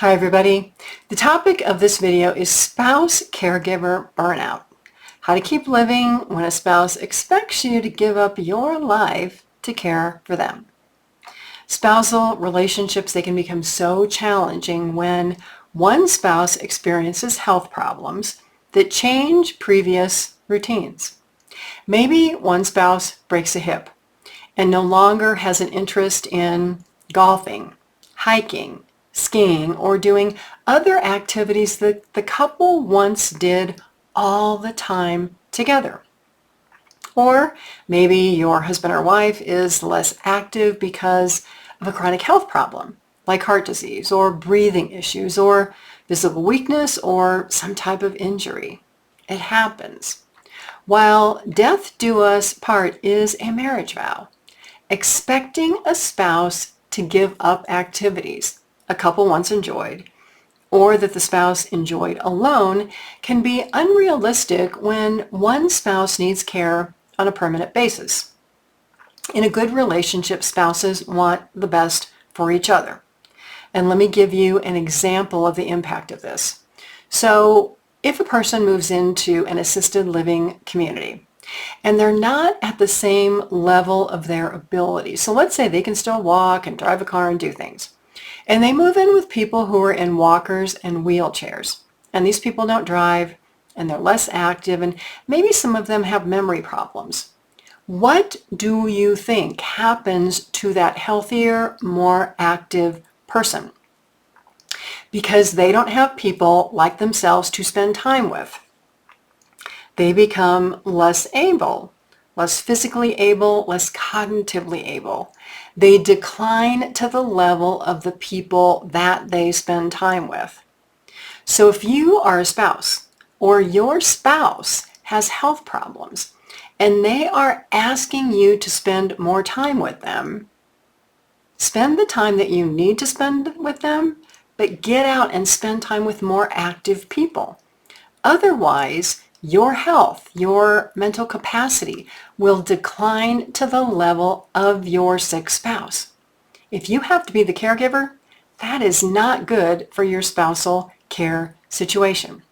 Hi everybody. The topic of this video is spouse caregiver burnout. How to keep living when a spouse expects you to give up your life to care for them. Spousal relationships, they can become so challenging when one spouse experiences health problems that change previous routines. Maybe one spouse breaks a hip and no longer has an interest in golfing, hiking, skiing, or doing other activities that the couple once did all the time together. Or maybe your husband or wife is less active because of a chronic health problem, like heart disease or breathing issues or physical weakness or some type of injury. It happens. While death do us part is a marriage vow, expecting a spouse to give up activities a couple once enjoyed or that the spouse enjoyed alone can be unrealistic when one spouse needs care on a permanent basis. In a good relationship, spouses want the best for each other. And let me give you an example of the impact of this. So if a person moves into an assisted living community and they're not at the same level of their ability, so let's say they can still walk and drive a car and do things, and they move in with people who are in walkers and wheelchairs, and these people don't drive and they're less active and maybe some of them have memory problems. What do you think happens to that healthier, more active person? Because they don't have people like themselves to spend time with. They become less able, less physically able, less cognitively able. They decline to the level of the people that they spend time with. So if you are a spouse or your spouse has health problems and they are asking you to spend more time with them, spend the time that you need to spend with them, but get out and spend time with more active people. Otherwise, your health, your mental capacity will decline to the level of your sick spouse. If you have to be the caregiver, that is not good for your spousal care situation.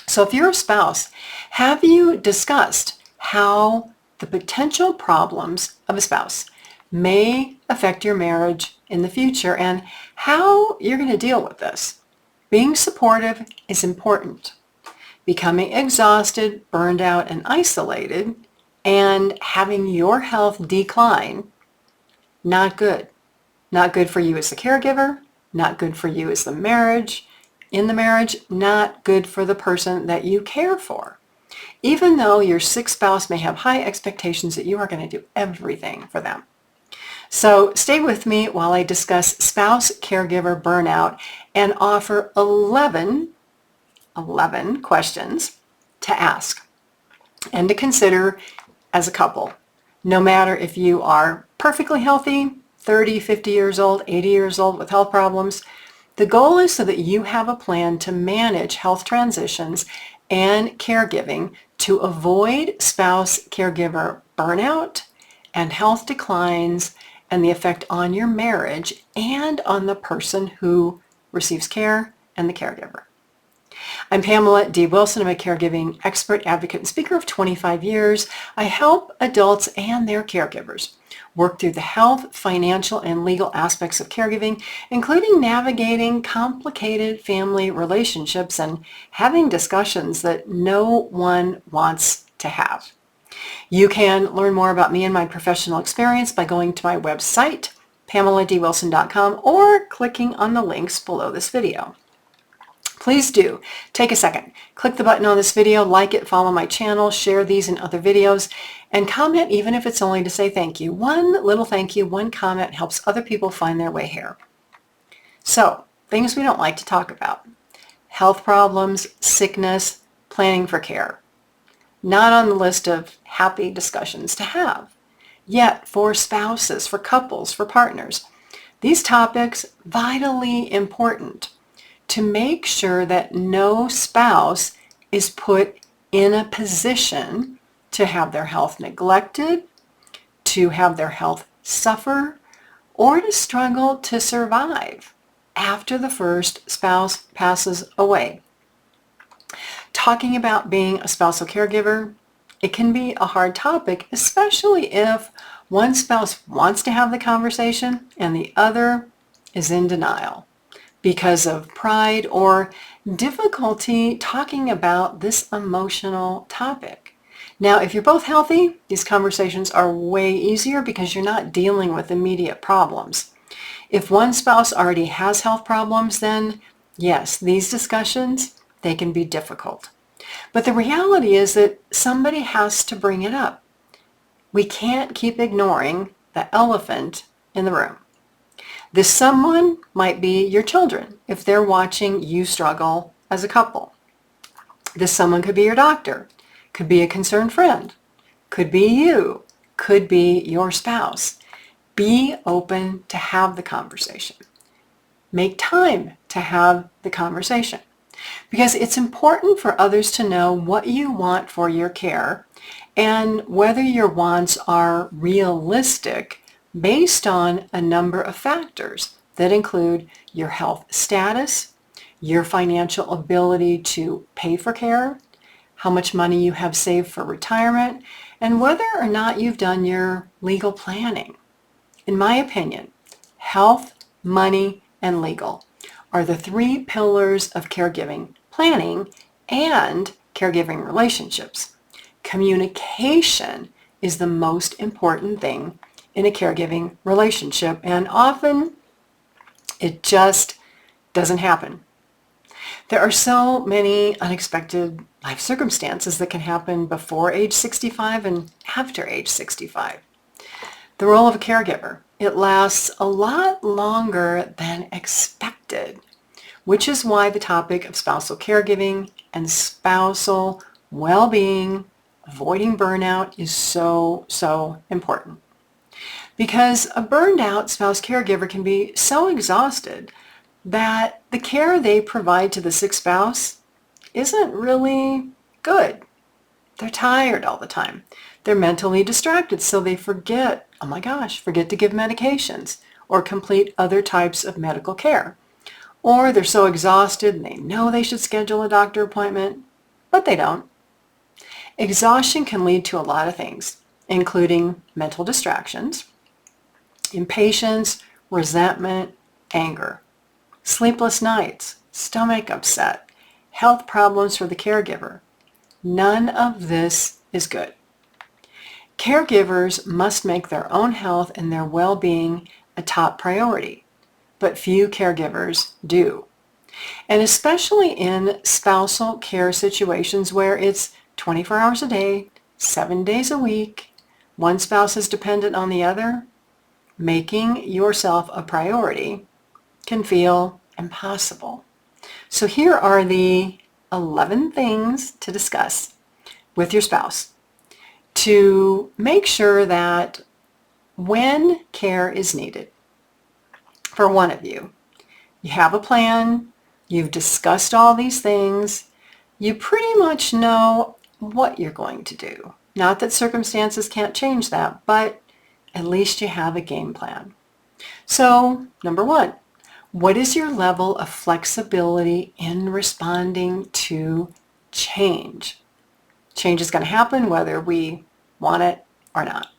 So if you're a spouse, have you discussed how the potential problems of a spouse may affect your marriage in the future and how you're going to deal with this? Being supportive is important. Becoming exhausted, burned out, and isolated, and having your health decline, not good. Not good for you as the caregiver, not good for you as the marriage, in the marriage, not good for the person that you care for. Even though your sick spouse may have high expectations that you are going to do everything for them. So stay with me while I discuss spouse caregiver burnout and offer 11 questions to ask and to consider as a couple. No matter if you are perfectly healthy, 30, 50 years old, 80 years old with health problems, the goal is so that you have a plan to manage health transitions and caregiving to avoid spouse caregiver burnout and health declines and the effect on your marriage and on the person who receives care and the caregiver. I'm Pamela D. Wilson. I'm a caregiving expert, advocate, and speaker of 25 years. I help adults and their caregivers work through the health, financial, and legal aspects of caregiving, including navigating complicated family relationships and having discussions that no one wants to have. You can learn more about me and my professional experience by going to my website, PamelaDWilson.com, or clicking on the links below this video. Please do take a second, click the button on this video, like it, follow my channel, share these and other videos, and comment even if it's only to say thank you. One little thank you, one comment helps other people find their way here. So, things we don't like to talk about. Health problems, sickness, planning for care. Not on the list of happy discussions to have. Yet, for spouses, for couples, for partners, these topics vitally important to make sure that no spouse is put in a position to have their health neglected, to have their health suffer, or to struggle to survive after the first spouse passes away. Talking about being a spousal caregiver, it can be a hard topic, especially if one spouse wants to have the conversation and the other is in denial because of pride or difficulty talking about this emotional topic. Now, if you're both healthy, these conversations are way easier because you're not dealing with immediate problems. If one spouse already has health problems, then yes, these discussions, they can be difficult. But the reality is that somebody has to bring it up. We can't keep ignoring the elephant in the room. This someone might be your children if they're watching you struggle as a couple. This someone could be your doctor, could be a concerned friend, could be you, could be your spouse. Be open to have the conversation. Make time to have the conversation because it's important for others to know what you want for your care and whether your wants are realistic based on a number of factors that include your health status, your financial ability to pay for care, how much money you have saved for retirement, and whether or not you've done your legal planning. In my opinion, health, money, and legal are the three pillars of caregiving, planning, and caregiving relationships. Communication is the most important thing in a caregiving relationship, and often it just doesn't happen. There are so many unexpected life circumstances that can happen before age 65 and after age 65. The role of a caregiver, it lasts a lot longer than expected, which is why the topic of spousal caregiving and spousal well-being, avoiding burnout is so important. Because a burned out spouse caregiver can be so exhausted that the care they provide to the sick spouse isn't really good. They're tired all the time. They're mentally distracted, so they forget to give medications or complete other types of medical care. Or they're so exhausted and they know they should schedule a doctor appointment, but they don't. Exhaustion can lead to a lot of things, including mental distractions, impatience, resentment, anger, sleepless nights, stomach upset, health problems for the caregiver. None of this is good. Caregivers must make their own health and their well-being a top priority, but few caregivers do. And especially in spousal care situations where it's 24 hours a day, 7 days a week, one spouse is dependent on the other, making yourself a priority can feel impossible. So here are the 11 things to discuss with your spouse to make sure that when care is needed for one of you, you have a plan, you've discussed all these things, you pretty much know what you're going to do. Not that circumstances can't change that, but at least you have a game plan. So, number one, what is your level of flexibility in responding to change? Change is going to happen whether we want it or not.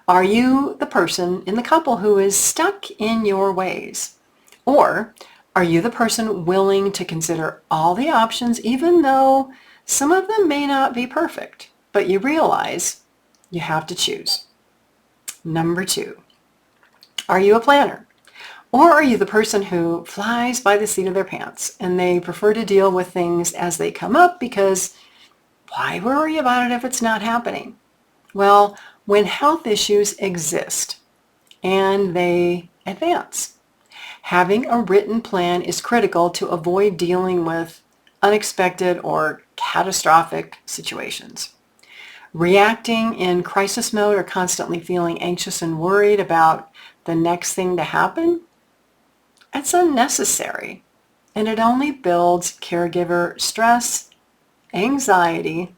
Are you the person in the couple who is stuck in your ways? Or are you the person willing to consider all the options even though some of them may not be perfect, but you realize you have to choose? Number two, are you a planner? Or are you the person who flies by the seat of their pants and they prefer to deal with things as they come up because why worry about it if it's not happening? Well, when health issues exist and they advance, having a written plan is critical to avoid dealing with unexpected or catastrophic situations. Reacting in crisis mode or constantly feeling anxious and worried about the next thing to happen, it's unnecessary, and it only builds caregiver stress, anxiety,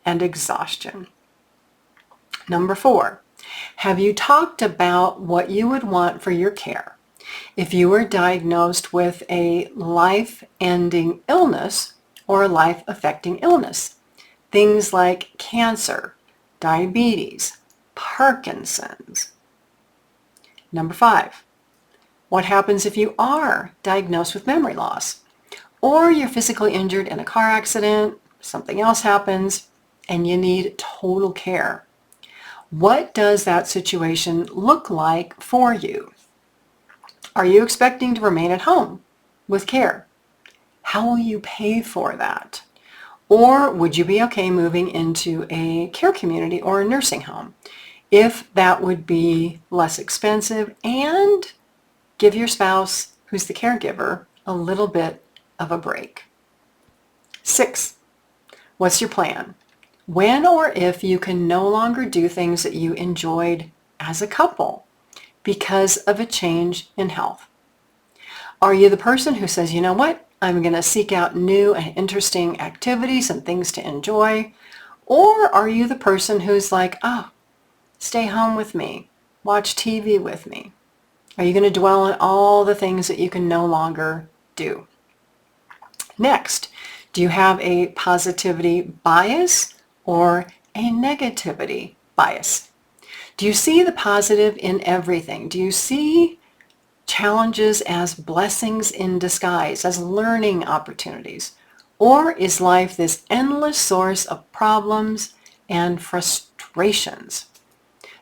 and exhaustion. Number four, have you talked about what you would want for your care If you were diagnosed with a life-ending illness or a life-affecting illness, things like cancer, diabetes, Parkinson's. Number 5, what happens if you are diagnosed with memory loss? Or you're physically injured in a car accident, something else happens, and you need total care. What does that situation look like for you? Are you expecting to remain at home with care? How will you pay for that? Or would you be okay moving into a care community or a nursing home if that would be less expensive and give your spouse, who's the caregiver, a little bit of a break? 6, what's your plan? When or if you can no longer do things that you enjoyed as a couple because of a change in health? Are you the person who says, you know what, I'm going to seek out new and interesting activities and things to enjoy? Or are you the person who's like, oh, stay home with me, watch TV with me? Are you going to dwell on all the things that you can no longer do? Next, do you have a positivity bias or a negativity bias? Do you see the positive in everything? Do you see challenges as blessings in disguise, as learning opportunities? Or is life this endless source of problems and frustrations?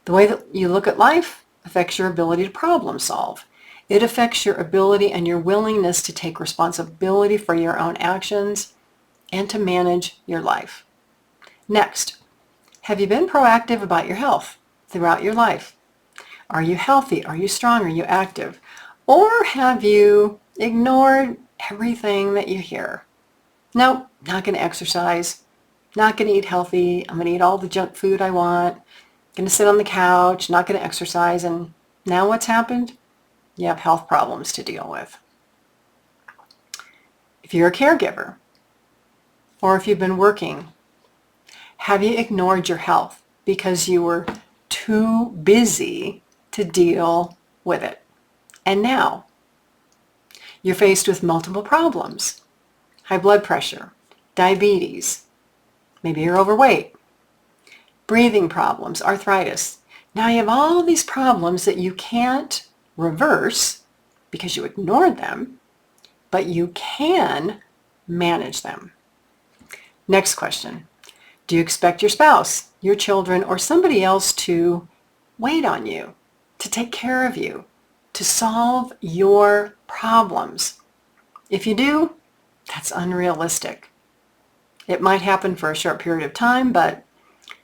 The way that you look at life affects your ability to problem solve. It affects your ability and your willingness to take responsibility for your own actions and to manage your life. Next, have you been proactive about your health throughout your life? Are you healthy? Are you strong? Are you active? Or have you ignored everything that you hear? Nope, not going to exercise, not going to eat healthy, I'm going to eat all the junk food I want, going to sit on the couch, not going to exercise, and now what's happened? You have health problems to deal with. If you're a caregiver, or if you've been working, have you ignored your health because you were too busy to deal with it? And now you're faced with multiple problems: high blood pressure, diabetes, maybe you're overweight, breathing problems, arthritis. Now you have all these problems that you can't reverse because you ignored them, but you can manage them. Next question. Do you expect your spouse, your children, or somebody else to wait on you, to take care of you, to solve your problems? If you do, that's unrealistic. It might happen for a short period of time, but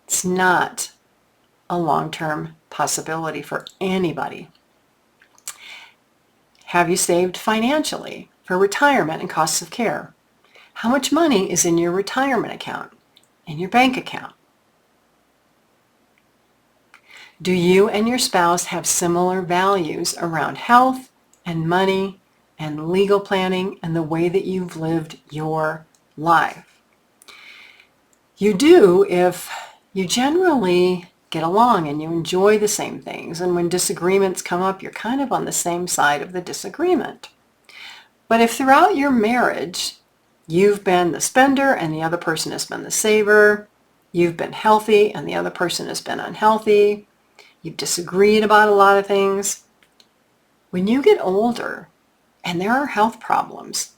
it's not a long-term possibility for anybody. Have you saved financially for retirement and costs of care? How much money is in your retirement account, in your bank account? Do you and your spouse have similar values around health and money and legal planning and the way that you've lived your life? You do if you generally get along and you enjoy the same things, and when disagreements come up, you're kind of on the same side of the disagreement. But if throughout your marriage you've been the spender and the other person has been the saver, you've been healthy and the other person has been unhealthy, you've disagreed about a lot of things, when you get older and there are health problems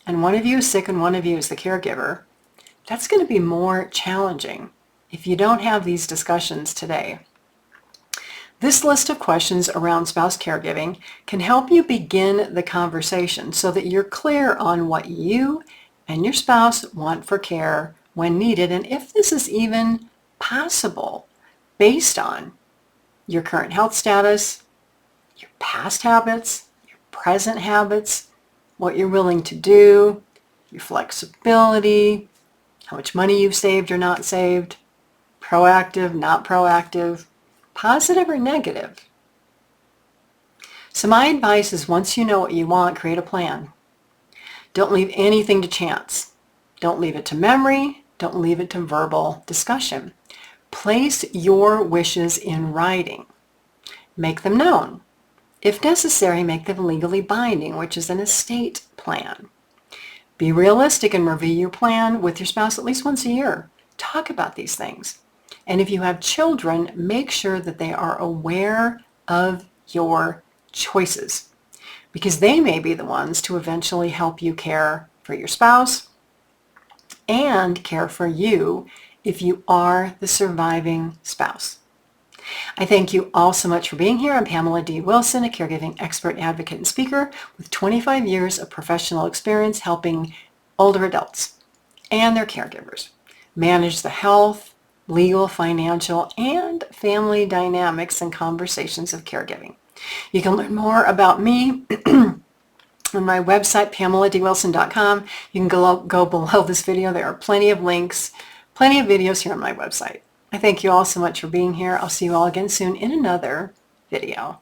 and one of you is sick and one of you is the caregiver, that's going to be more challenging if you don't have these discussions today. This list of questions around spouse caregiving can help you begin the conversation so that you're clear on what you and your spouse want for care when needed, and if this is even possible based on your current health status, your past habits, your present habits, what you're willing to do, your flexibility, how much money you've saved or not saved, proactive, not proactive, positive or negative. So my advice is, once you know what you want, create a plan. Don't leave anything to chance. Don't leave it to memory. Don't leave it to verbal discussion. Place your wishes in writing. Make them known. If necessary, make them legally binding, which is an estate plan. Be realistic and review your plan with your spouse at least once a year. Talk about these things. And if you have children, make sure that they are aware of your choices, because they may be the ones to eventually help you care for your spouse and care for you if you are the surviving spouse. I thank you all so much for being here. I'm Pamela D. Wilson, a caregiving expert, advocate, and speaker with 25 years of professional experience helping older adults and their caregivers manage the health, legal, financial, and family dynamics and conversations of caregiving. You can learn more about me on my website, PamelaDWilson.com. You can go below this video. There are plenty of links, plenty of videos here on my website. I thank you all so much for being here. I'll see you all again soon in another video.